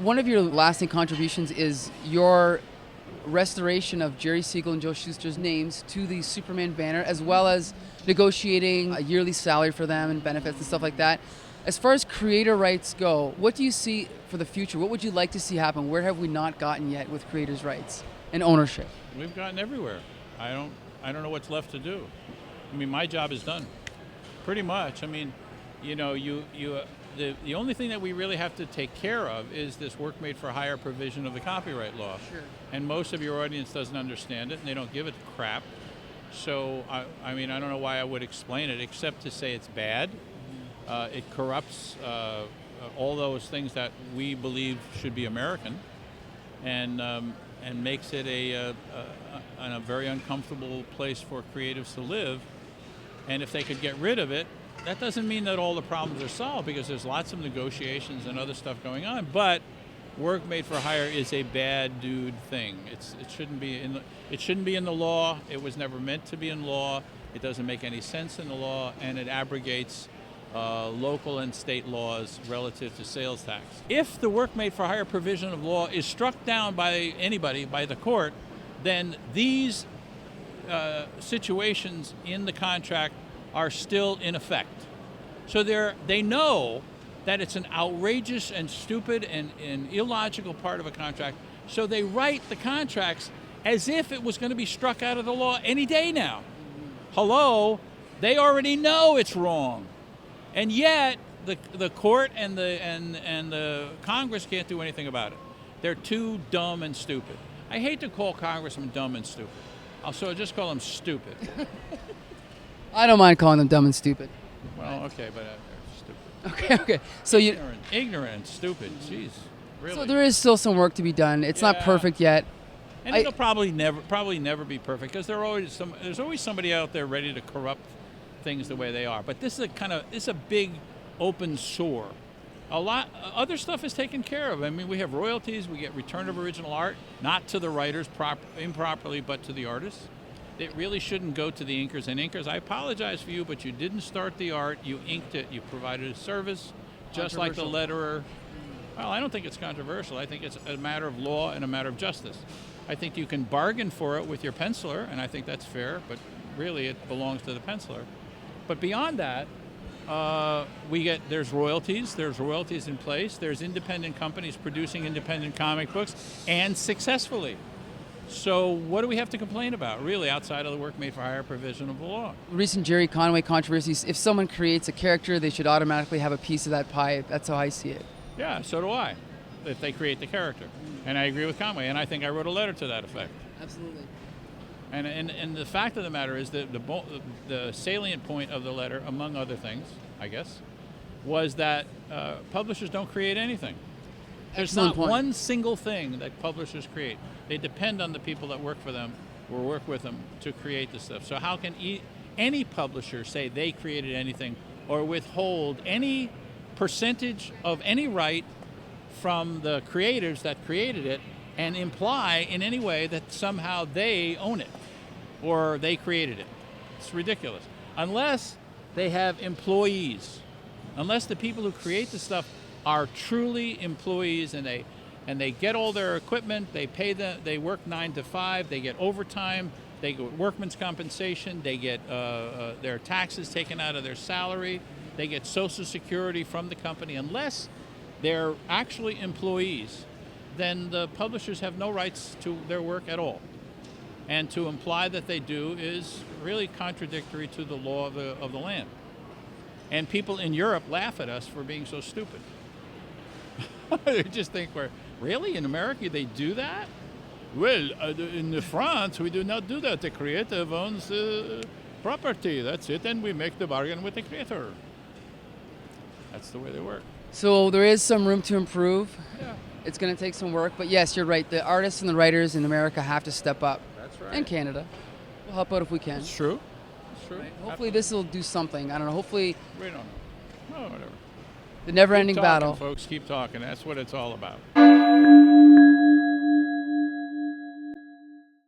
One of your lasting contributions is your restoration of Jerry Siegel and Joe Shuster's names to the Superman banner, as well as negotiating a yearly salary for them and benefits and stuff like that. As far as creator rights go, what do you see for the future? What would you like to see happen? Where have we not gotten yet with creators' rights and ownership? We've gotten everywhere. I don't know what's left to do. I mean, my job is done, pretty much. I mean, you know, the only thing that we really have to take care of is this work made for hire provision of the copyright law. Sure. And most of your audience doesn't understand it, and they don't give it crap. So, I mean, I don't know why I would explain it, except to say it's bad. It corrupts all those things that we believe should be American, and makes it a very uncomfortable place for creatives to live. And if they could get rid of it, that doesn't mean that all the problems are solved, because there's lots of negotiations and other stuff going on. But work made for hire is a bad dude thing. It shouldn't be in the law. It was never meant to be in law. It doesn't make any sense in the law, and it abrogates local and state laws relative to sales tax. If the work made for hire provision of law is struck down by anybody, by the court, then these situations in the contract are still in effect. So they know that it's an outrageous and stupid and illogical part of a contract, so they write the contracts as if it was going to be struck out of the law any day now. Hello, they already know it's wrong. And yet the court and the Congress can't do anything about it. They're too dumb and stupid. I hate to call congressmen dumb and stupid. So just call them stupid. I don't mind calling them dumb and stupid. Well, okay, but they're stupid. Okay. So Ignorant and stupid. Jeez, really. So there is still some work to be done. It's not perfect yet. And it'll probably never be perfect, because there's always somebody out there ready to corrupt things the way they are. But this is a big open sore. A lot other stuff is taken care of. I mean, we have royalties, we get return of original art, not to the writers improperly, but to the artists. It really shouldn't go to the inkers. And inkers, I apologize for you, but you didn't start the art. You inked it. You provided a service, just like the letterer. Well, I don't think it's controversial. I think it's a matter of law and a matter of justice. I think you can bargain for it with your penciler, and I think that's fair, but really it belongs to the penciler. But beyond that, there's royalties in place. There's independent companies producing independent comic books, and successfully. So what do we have to complain about, really, outside of the work made for hire provision of the law? Recent Jerry Conway controversies, if someone creates a character, they should automatically have a piece of that pie. That's how I see it. Yeah, so do I, if they create the character. And I agree with Conway, and I think I wrote a letter to that effect. Absolutely. And the fact of the matter is that the salient point of the letter, among other things, I guess, was that publishers don't create anything. There's not one single thing that publishers create. They depend on the people that work for them or work with them to create the stuff. So how can any publisher say they created anything or withhold any percentage of any right from the creators that created it and imply in any way that somehow they own it or they created it? It's ridiculous. Unless they have employees, unless the people who create the stuff are truly employees, and they get all their equipment, they pay them, they work 9 to 5, they get overtime, they get workman's compensation, they get their taxes taken out of their salary, they get Social Security from the company. Unless they're actually employees, then the publishers have no rights to their work at all. And to imply that they do is really contradictory to the law of the land. And people in Europe laugh at us for being so stupid. They just think really, in America they do that? Well, in France we do not do that. The creative owns property. That's it, and we make the bargain with the creator. That's the way they work. So there is some room to improve. Yeah. It's going to take some work, but yes, you're right. The artists and the writers in America have to step up. That's right. And Canada. We'll help out if we can. It's true. It's true. Right. Hopefully this will do something. I don't know. Hopefully we don't know. Oh, whatever. the never-ending Keep talking, battle. Folks, keep talking. That's what it's all about.